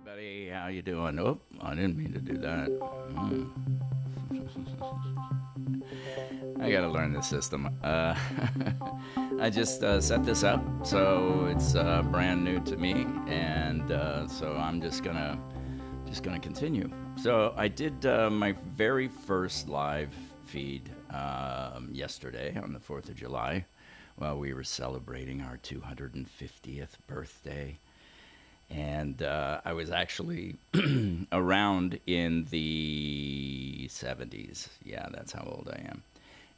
everybody. How you doing? Oh, I didn't mean to do that. I gotta learn this system. I just set this up, so it's brand new to me, and so I'm just gonna continue. So I did my very first live feed yesterday on the 4th of July while we were celebrating our 250th birthday. And I was actually around in the 70s. Yeah, that's how old I am.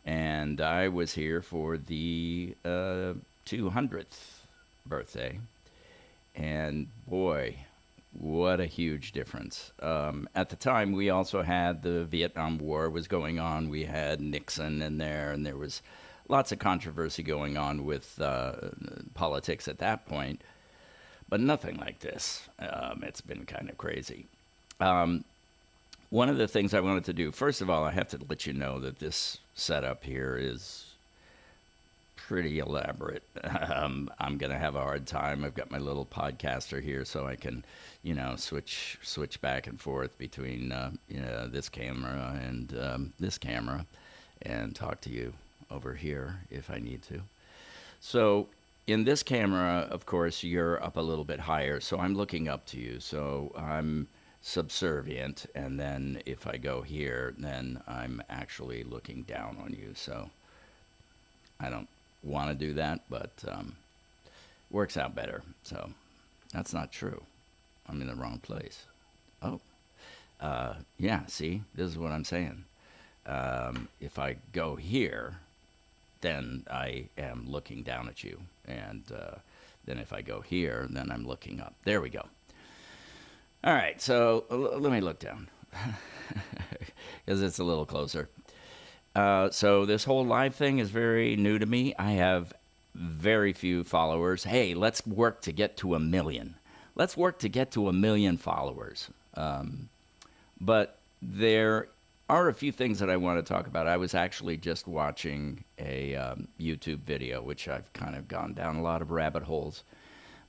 And I was here for the 200th birthday. And boy, what a huge difference. At the time, we also had the Vietnam War was going on. We had Nixon in there, and there was lots of controversy going on with politics at that point, but nothing like this. It's been kind of crazy. One of the things I wanted to do, first of all, I have to let you know that this setup here is pretty elaborate. I'm going to have a hard time. I've got my little podcaster here, so I can, switch back and forth between this camera and this camera, and talk to you over here if I need to. So in this camera, of course, you're up a little bit higher, so I'm looking up to you. So I'm subservient, and then if I go here, then I'm actually looking down on you. So I don't want to do that, but works out better. So that's not true. I'm in the wrong place. Oh, yeah, see, this is what I'm saying. If I go here, then I am looking down at you. And then if I go here, then I'm looking up. There we go. All right, so let me look down because it's a little closer. So this whole live thing is very new to me. I have very few followers. Hey, let's work to get to 1 million. Let's work to get to 1 million followers. But there are a few things that I want to talk about. I was actually just watching a YouTube video, which I've kind of gone down a lot of rabbit holes.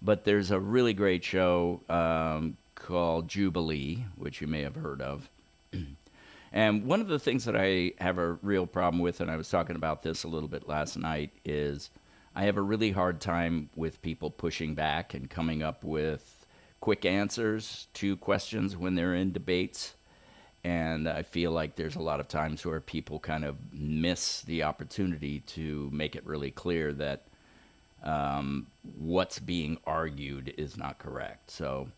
But there's a really great show called Jubilee, which you may have heard of. And one of the things that I have a real problem with, and I was talking about this a little bit last night, is I have a really hard time with people pushing back and coming up with quick answers to questions when they're in debates. And I feel like there's a lot of times where people kind of miss the opportunity to make it really clear that what's being argued is not correct. So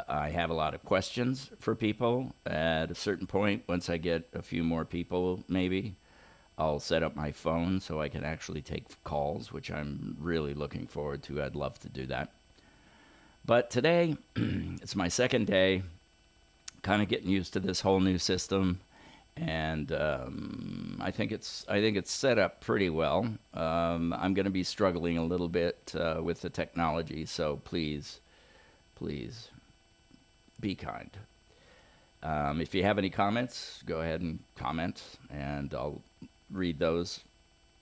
I have a lot of questions for people. At a certain point, once I get a few more people, maybe, I'll set up my phone so I can actually take calls, which I'm really looking forward to. I'd love to do that. But today, it's my second day, kind of getting used to this whole new system, and I think it's set up pretty well. I'm going to be struggling a little bit with the technology, so please be kind. If you have any comments, go ahead and comment, and I'll read those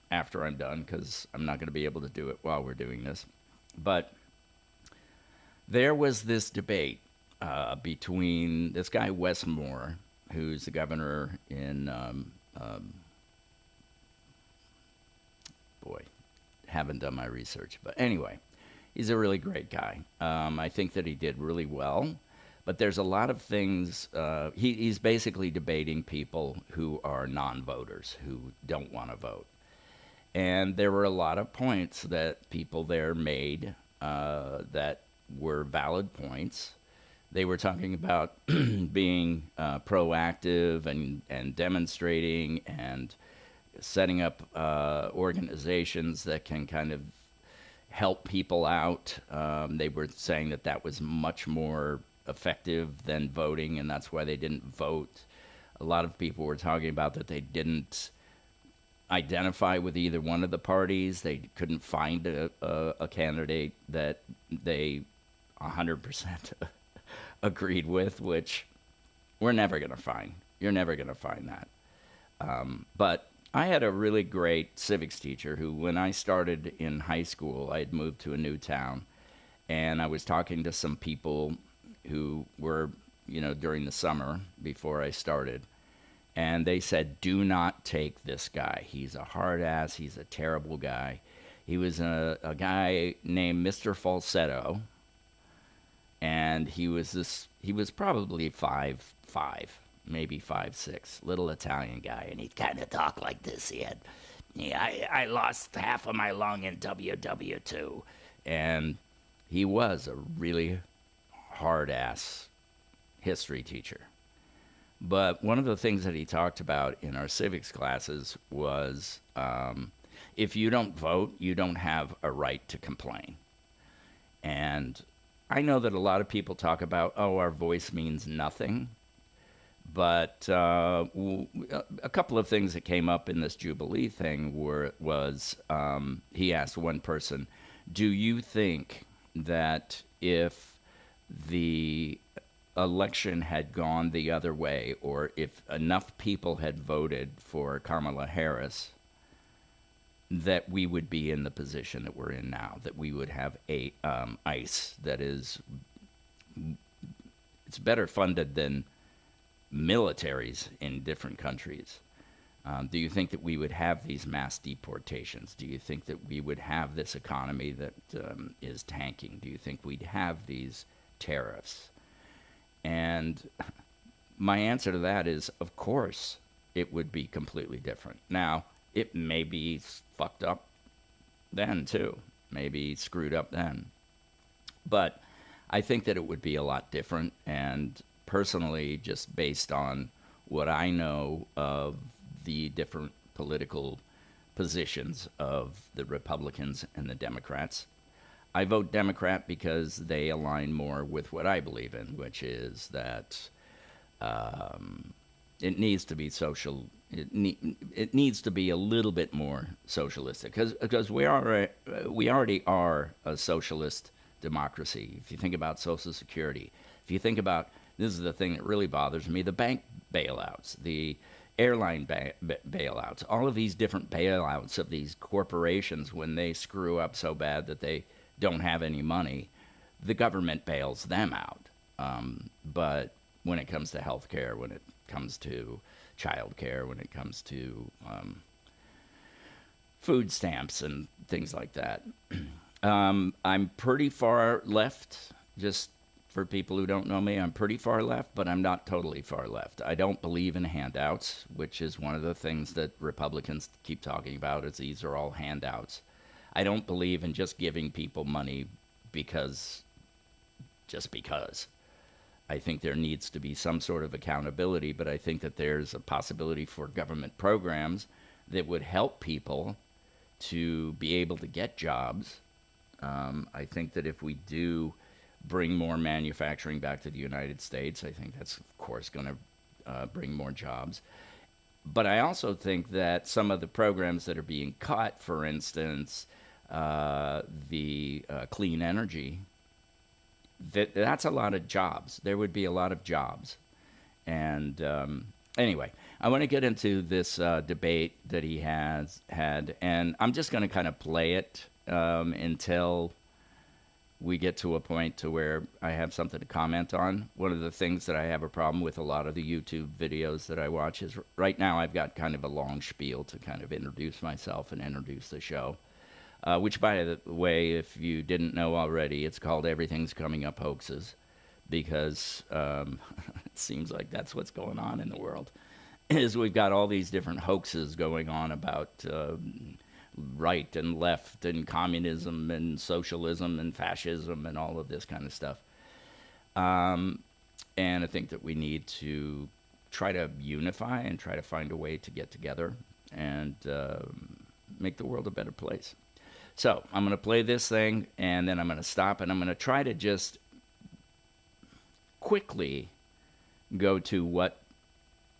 after I'm done, because I'm not going to be able to do it while we're doing this. But there was this debate between this guy Wes Moore, who's the governor in, boy, haven't done my research, but anyway, he's a really great guy. I think that he did really well, but there's a lot of things. He's basically debating people who are non-voters, who don't want to vote. And there were a lot of points that people there made that were valid points. They were talking about being proactive and demonstrating and setting up organizations that can kind of help people out. They were saying that that was much more effective than voting, and that's why they didn't vote. A lot of people were talking about that they didn't identify with either one of the parties. They couldn't find a candidate that they 100% agreed with, which we're never going to find. You're never going to find that. But I had a really great civics teacher who, when I started in high school, I had moved to a new town, and I was talking to some people who were, during the summer before I started. And they said, do not take this guy. He's a hard ass. He's a terrible guy. He was a guy named Mr. Falsetto. And he was probably 5'5", maybe 5'6", little Italian guy. And he'd kind of talk like this. I lost half of my lung in WW2. And he was a really hard-ass history teacher. But one of the things that he talked about in our civics classes was if you don't vote, you don't have a right to complain. And I know that a lot of people talk about, our voice means nothing. But a couple of things that came up in this Jubilee thing was he asked one person, do you think that if the election had gone the other way, or if enough people had voted for Kamala Harris, that we would be in the position that we're in now, that we would have a ICE that is, it's better funded than militaries in different countries? Do you think that we would have these mass deportations? Do you think that we would have this economy that is tanking? Do you think we'd have these tariffs? And my answer to that is, of course, it would be completely different. Now, it may be fucked up then, too. Maybe screwed up then. But I think that it would be a lot different. And personally, just based on what I know of the different political positions of the Republicans and the Democrats, I vote Democrat because they align more with what I believe in, which is that it needs to be social. It needs to be a little bit more socialistic, because we already are a socialist democracy. If you think about Social Security, if you think about, this is the thing that really bothers me, the bank bailouts, the airline bailouts, all of these different bailouts of these corporations when they screw up so bad that they don't have any money, the government bails them out. But when it comes to health care, when it comes to child care, when it comes to food stamps and things like that, I'm pretty far left. Just for people who don't know me, I'm pretty far left, but I'm not totally far left. I don't believe in handouts, which is one of the things that Republicans keep talking about, is these are all handouts. I don't believe in just giving people money just because. I think there needs to be some sort of accountability, but I think that there's a possibility for government programs that would help people to be able to get jobs. I think that if we do bring more manufacturing back to the United States, I think that's, of course, going to bring more jobs. But I also think that some of the programs that are being cut, for instance, the clean energy, that's a lot of jobs. There would be a lot of jobs. And anyway, I want to get into this debate that he has had, and I'm just going to kind of play it until we get to a point to where I have something to comment on. One of the things that I have a problem with a lot of the YouTube videos that I watch is, right now I've got kind of a long spiel to kind of introduce myself and introduce the show. Which, by the way, if you didn't know already, it's called Everything's Coming Up Hoaxes, because it seems like that's what's going on in the world, is we've got all these different hoaxes going on about right and left and communism and socialism and fascism and all of this kind of stuff. And I think that we need to try to unify and try to find a way to get together and make the world a better place. So I'm going to play this thing, and then I'm going to stop, and I'm going to try to just quickly go to what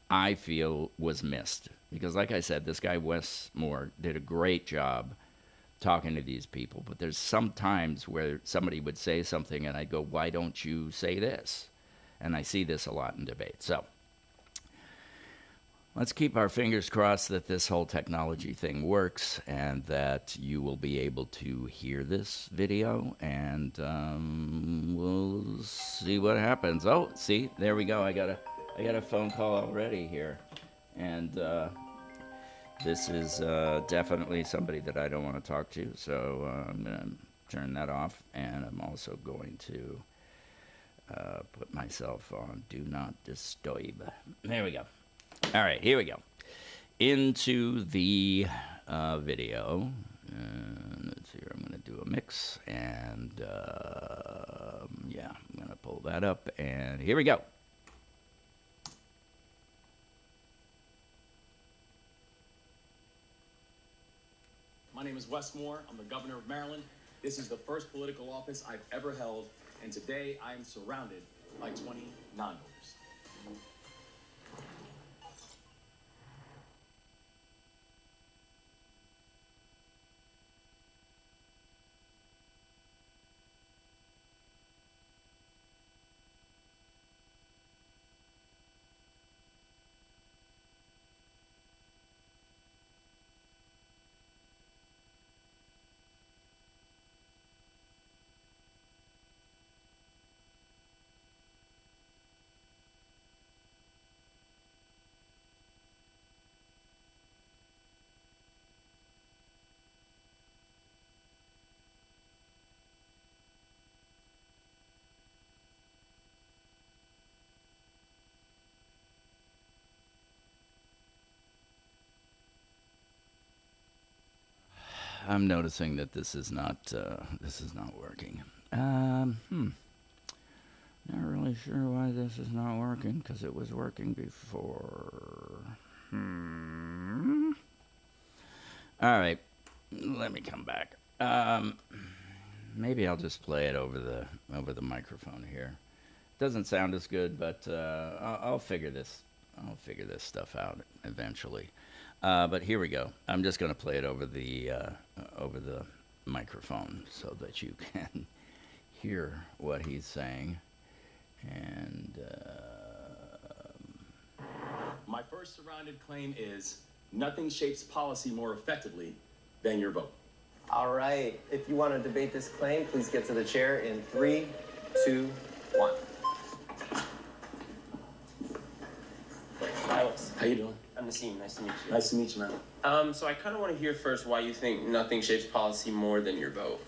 I feel was missed. Because like I said, this guy Wes Moore did a great job talking to these people. But there's some times where somebody would say something, and I'd go, why don't you say this? And I see this a lot in debate. So let's keep our fingers crossed that this whole technology thing works and that you will be able to hear this video, and we'll see what happens. Oh, see, there we go. I got a phone call already here, and this is definitely somebody that I don't want to talk to, so I'm going to turn that off, and I'm also going to put myself on Do Not Disturb. There we go. All right, here we go. Into the video. Let's see here. I'm going to do a mix, and yeah, I'm going to pull that up, and here we go. My name is Wes Moore. I'm the governor of Maryland. This is the first political office I've ever held, and today I am surrounded by 20 non-voters. I'm noticing that this is not working. Not really sure why this is not working, because it was working before. All right, let me come back. Maybe I'll just play it over the microphone here. Doesn't sound as good, but I'll figure this stuff out eventually. But here we go. I'm just going to play it over the microphone so that you can hear what he's saying. And my first surrounded claim is nothing shapes policy more effectively than your vote. All right. If you want to debate this claim, please get to the chair in 3, 2, 1. Alex, how you doing? I'm Nassim. Nice to meet you. Nice to meet you, man. So I kind of want to hear first why you think nothing shapes policy more than your vote.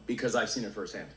Because I've seen it firsthand.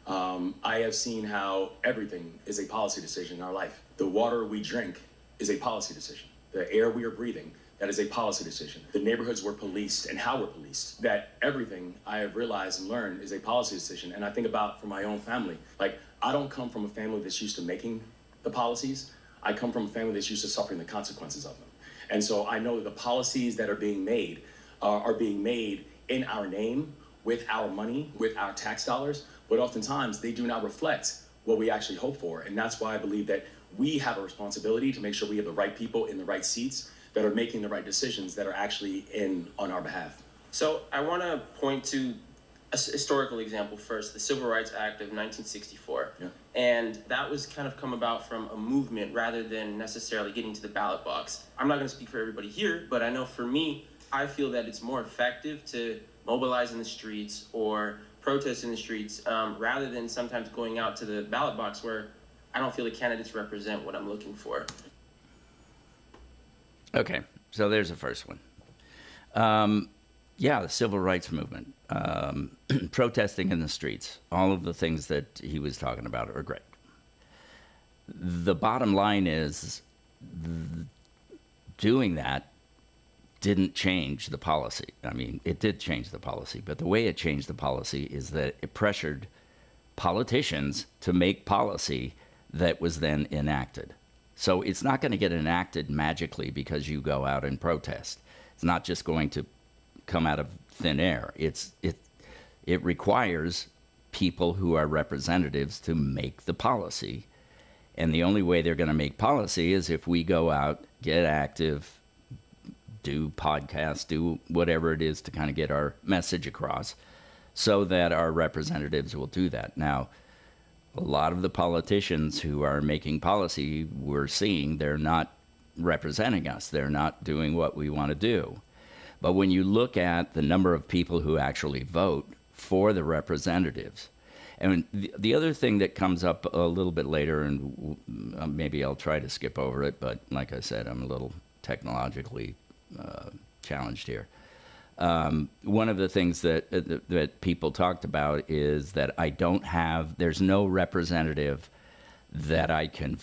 I have seen how everything is a policy decision in our life. The water we drink is a policy decision. The air we are breathing, that is a policy decision. The neighborhoods we're policed and how we're policed. That everything I have realized and learned is a policy decision. And I think about for my own family. Like, I don't come from a family that's used to making the policies. I come from a family that's used to suffering the consequences of them. And so I know that the policies that are being made are being made in our name, with our money, with our tax dollars, but oftentimes they do not reflect what we actually hope for. And that's why I believe that we have a responsibility to make sure we have the right people in the right seats that are making the right decisions that are actually on our behalf. So I want to point to a historical example first, the Civil Rights Act of 1964. Yeah. And that was kind of come about from a movement rather than necessarily getting to the ballot box. I'm not going to speak for everybody here, but I know for me, I feel that it's more effective to mobilize in the streets or protest in the streets rather than sometimes going out to the ballot box where I don't feel the candidates represent what I'm looking for. okay, so there's the first one. Yeah, the civil rights movement, protesting in the streets, all of the things that he was talking about are great. The bottom line is doing that didn't change the policy. I mean, it did change the policy, but the way it changed the policy is that it pressured politicians to make policy that was then enacted. So it's not going to get enacted magically because you go out and protest. It's not just going to come out of thin air. It requires people who are representatives to make the policy. And the only way they're going to make policy is if we go out, get active, do podcasts, do whatever it is to kind of get our message across so that our representatives will do that. Now, a lot of the politicians who are making policy, we're seeing they're not representing us. They're not doing what we want to do. But when you look at the number of people who actually vote for the representatives, and the other thing that comes up a little bit later, and maybe I'll try to skip over it, but like I said, I'm a little technologically challenged here. One of the things that people talked about is that there's no representative that I can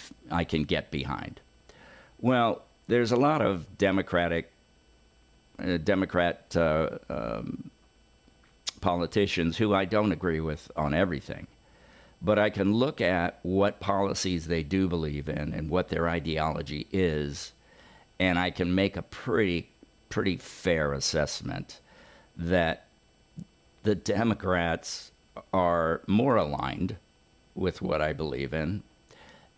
get behind. Well, there's a lot of Democrat politicians who I don't agree with on everything, but I can look at what policies they do believe in and what their ideology is, and I can make a pretty fair assessment that the Democrats are more aligned with what I believe in,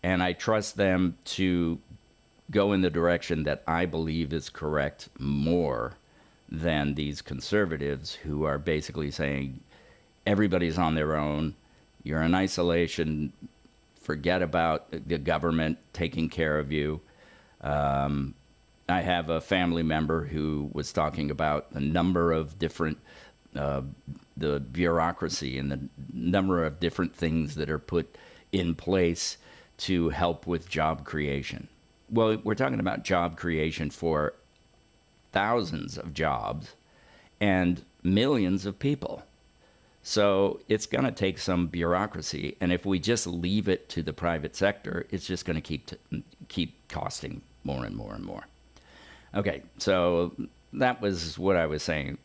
and I trust them to go in the direction that I believe is correct more than these conservatives who are basically saying everybody's on their own, you're in isolation, forget about the government taking care of you. I have a family member who was talking about the number of different, the bureaucracy and the number of different things that are put in place to help with job creation. Well, we're talking about job creation for thousands of jobs and millions of people. So it's going to take some bureaucracy, and if we just leave it to the private sector, it's just going to keep costing more and more and more. Okay, so that was what I was saying.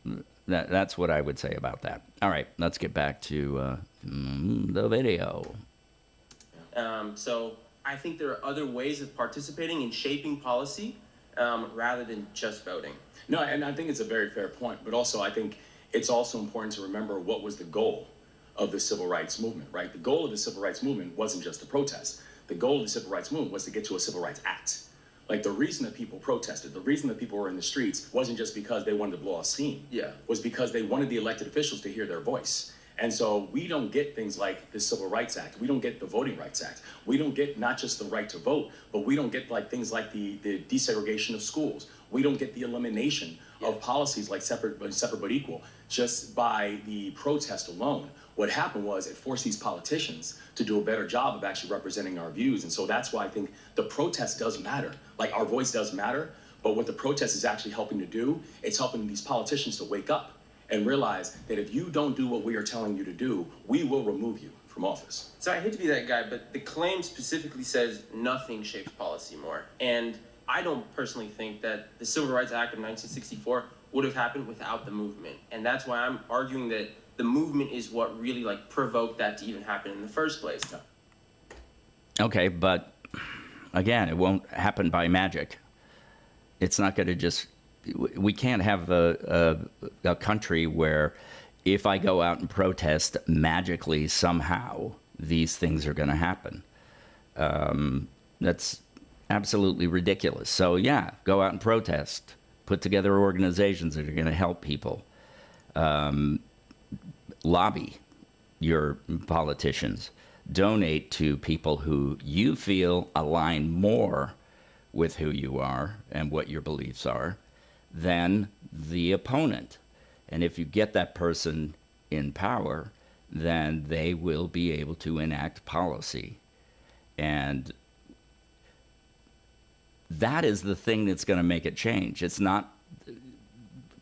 That's what I would say about that. All right, let's get back to the video. So I think there are other ways of participating in shaping policy rather than just voting. No, and I think it's a very fair point, but also I think it's also important to remember what was the goal of the civil rights movement, right? The goal of the civil rights movement wasn't just to protest. The goal of the civil rights movement was to get to a civil rights act. Like, the reason that people protested, the reason that people were in the streets wasn't just because they wanted to blow off steam. Yeah. Was because they wanted the elected officials to hear their voice. And so we don't get things like the Civil Rights Act. We don't get the Voting Rights Act. We don't get not just the right to vote, but we don't get like things like the desegregation of schools. We don't get the elimination of policies like separate but equal just by the protest alone. What happened was it forced these politicians to do a better job of actually representing our views. And so that's why I think the protest does matter. Like, our voice does matter, but what the protest is actually helping to do, it's helping these politicians to wake up and realize that if you don't do what we are telling you to do, we will remove you from office. So I hate to be that guy, but the claim specifically says nothing shapes policy more. And I don't personally think that the Civil Rights Act of 1964 would have happened without the movement. And that's why I'm arguing that the movement is what really provoked that to even happen in the first place. Okay, but again, it won't happen by magic. It's not going to just... We can't have a country where if I go out and protest, magically, somehow, these things are going to happen. That's absolutely ridiculous. So, yeah, go out and protest. Put together organizations that are going to help people. Lobby your politicians. Donate to people who you feel align more with who you are and what your beliefs are than the opponent. And if you get that person in power, then they will be able to enact policy. And that is the thing that's going to make it change. It's not...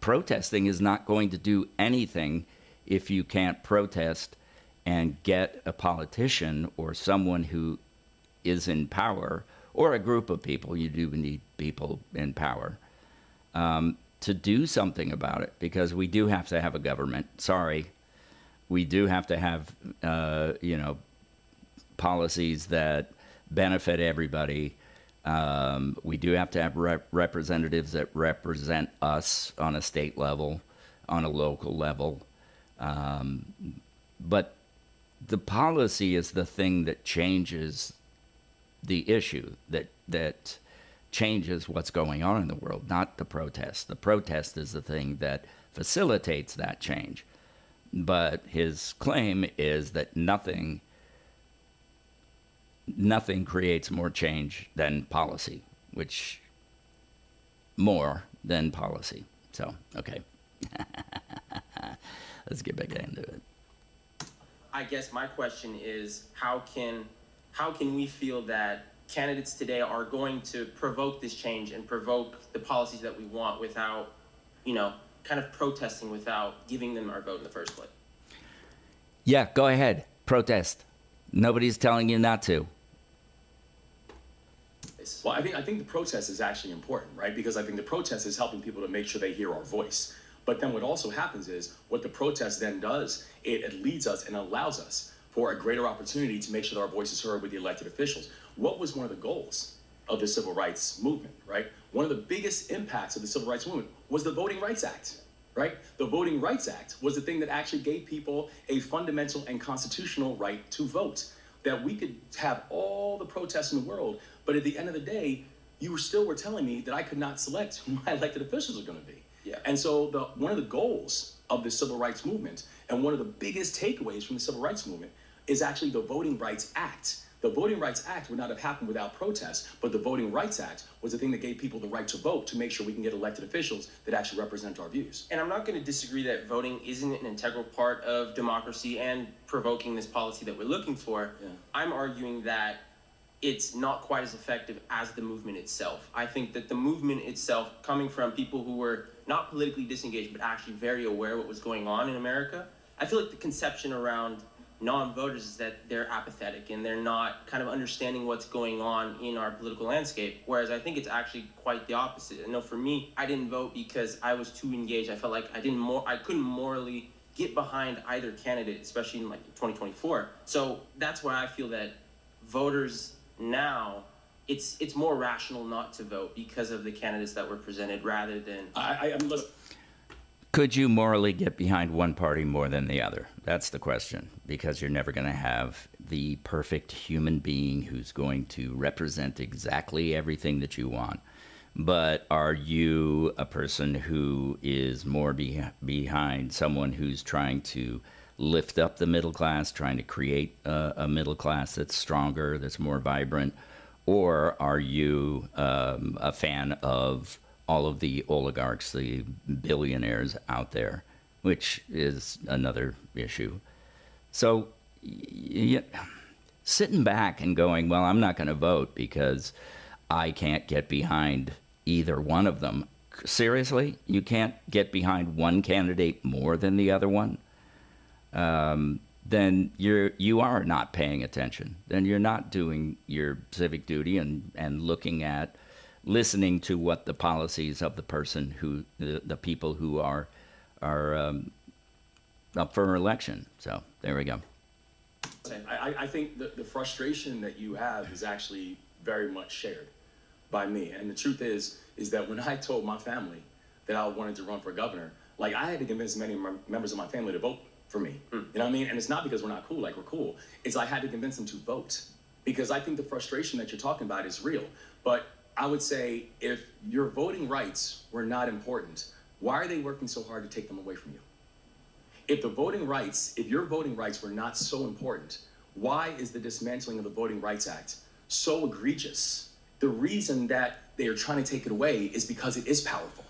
Protesting is not going to do anything if you can't protest and get a politician or someone who is in power, or a group of people. You do need people in power. To do something about it, because we do have to have a government. Sorry. We do have to have, policies that benefit everybody. We do have to have representatives that represent us on a state level, on a local level. But the policy is the thing that changes the issue, that changes what's going on in the world, not the protest. The protest is the thing that facilitates that change. But his claim is that nothing creates more change than policy, which more than policy. So, okay. Let's get back into it. I guess my question is, how can we feel that candidates today are going to provoke this change and provoke the policies that we want without, kind of protesting, without giving them our vote in the first place? Yeah, go ahead. Protest. Nobody's telling you not to. Well, I think the protest is actually important, right? Because I think the protest is helping people to make sure they hear our voice. But then what also happens is what the protest then does, it leads us and allows us for a greater opportunity to make sure that our voice is heard with the elected officials. What was one of the goals of the civil rights movement, right? One of the biggest impacts of the civil rights movement was the Voting Rights Act, right? The Voting Rights Act was the thing that actually gave people a fundamental and constitutional right to vote. That we could have all the protests in the world, but at the end of the day, you were telling me that I could not select who my elected officials are going to be. Yeah. And so one of the goals of the civil rights movement, and one of the biggest takeaways from the civil rights movement, is actually the Voting Rights Act. The Voting Rights Act would not have happened without protest, but the Voting Rights Act was the thing that gave people the right to vote to make sure we can get elected officials that actually represent our views. And I'm not going to disagree that voting isn't an integral part of democracy and provoking this policy that we're looking for. Yeah. I'm arguing that it's not quite as effective as the movement itself. I think that the movement itself, coming from people who were not politically disengaged, but actually very aware of what was going on in America, I feel like the conception around non-voters is that they're apathetic and they're not kind of understanding what's going on in our political landscape, whereas I think it's actually quite the opposite. I know for me, I didn't vote because I was too engaged. I felt like I couldn't morally get behind either candidate, especially in 2024. So that's why I feel that voters now, it's more rational not to vote because of the candidates that were presented rather than... I mean, listen. Could you morally get behind one party more than the other? That's the question, because you're never going to have the perfect human being who's going to represent exactly everything that you want. But are you a person who is more behind someone who's trying to lift up the middle class, trying to create a middle class that's stronger, that's more vibrant? Or are you a fan of all of the oligarchs, the billionaires out there, which is another issue? So sitting back and going, well, I'm not going to vote because I can't get behind either one of them. Seriously? You can't get behind one candidate more than the other one? Then you are not paying attention. Then you're not doing your civic duty and listening to what the policies of the person who the people who are up for election. So there we go. I think the frustration that you have is actually very much shared by me. And the truth is that when I told my family that I wanted to run for governor, I had to convince many members of my family to vote for me. You know what I mean? And it's not because we're not cool, we're cool. It's I had to convince them to vote. Because I think the frustration that you're talking about is real. But I would say if your voting rights were not important, why are they working so hard to take them away from you? If your voting rights were not so important, why is the dismantling of the Voting Rights Act so egregious? The reason that they are trying to take it away is because it is powerful.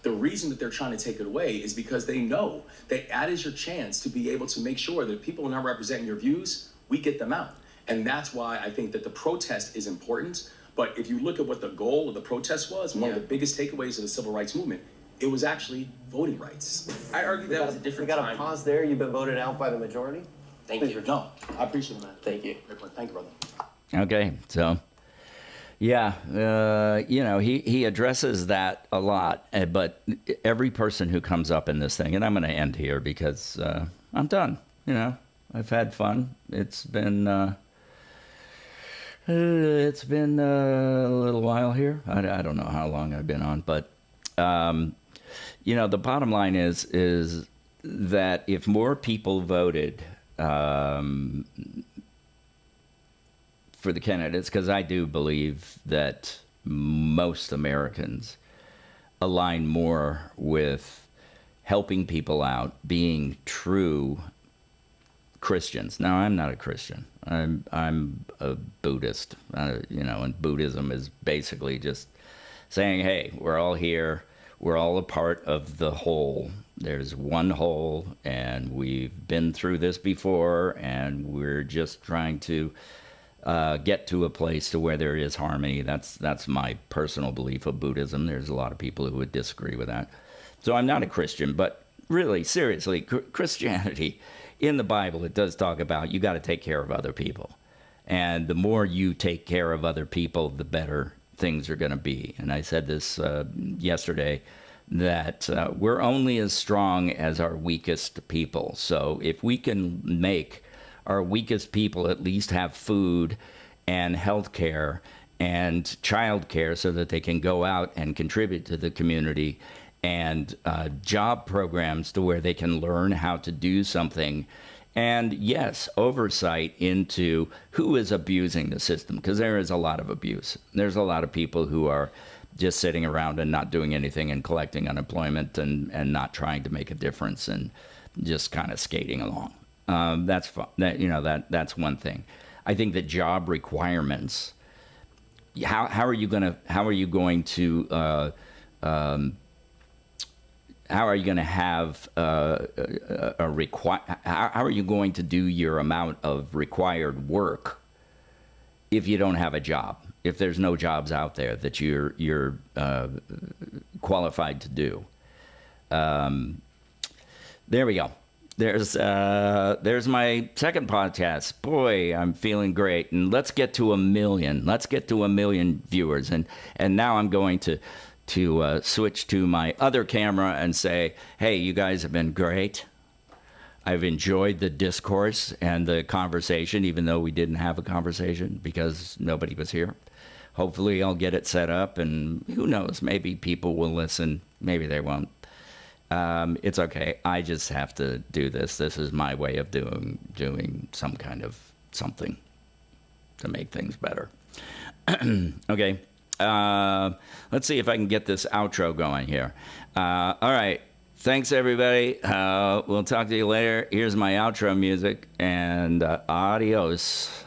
The reason that they're trying to take it away is because they know that is your chance to be able to make sure that if people are not representing your views, we get them out. And that's why I think that the protest is important. But if you look at what the goal of the protest was, one of the biggest takeaways of the civil rights movement, it was actually voting rights. I argue that was a different time. We got to pause there. You've been voted out by the majority. Thank you. No, I appreciate it, man. Thank you. Thank you, brother. Okay, so yeah, he addresses that a lot, but every person who comes up in this thing, and I'm going to end here because I'm done. I've had fun. It's been a little while here. I don't know how long I've been on, but the bottom line is that if more people voted for the candidates, because I do believe that most Americans align more with helping people out, being true Christians. Now, I'm not a Christian. I'm a Buddhist, and Buddhism is basically just saying, hey, we're all here. We're all a part of the whole. There's one whole, and we've been through this before, and we're just trying to get to a place to where there is harmony. That's my personal belief of Buddhism. There's a lot of people who would disagree with that. So I'm not a Christian, but really, seriously, Christianity, in the Bible, it does talk about you got to take care of other people. And the more you take care of other people, the better things are going to be. And I said this yesterday, that we're only as strong as our weakest people. So if we can make our weakest people at least have food and health care and child care so that they can go out and contribute to the community, and job programs to where they can learn how to do something, and yes, oversight into who is abusing the system, because there is a lot of abuse. There's a lot of people who are just sitting around and not doing anything and collecting unemployment and not trying to make a difference and just kind of skating along. That's fun. That's one thing. I think that job requirements. How are you going to have how are you going to do your amount of required work if you don't have a job? If there's no jobs out there that you're qualified to do. There we go. There's my second podcast. Boy, I'm feeling great. And let's get to 1 million. Let's get to 1 million viewers. And now I'm going to switch to my other camera and say, hey, you guys have been great. I've enjoyed the discourse and the conversation, even though we didn't have a conversation because nobody was here. Hopefully I'll get it set up, and who knows, maybe people will listen. Maybe they won't. It's okay. I just have to do this. This is my way of doing some kind of something to make things better. Okay. Let's see if I can get this outro going here. All right. Thanks, everybody. We'll talk to you later. Here's my outro music, and adios.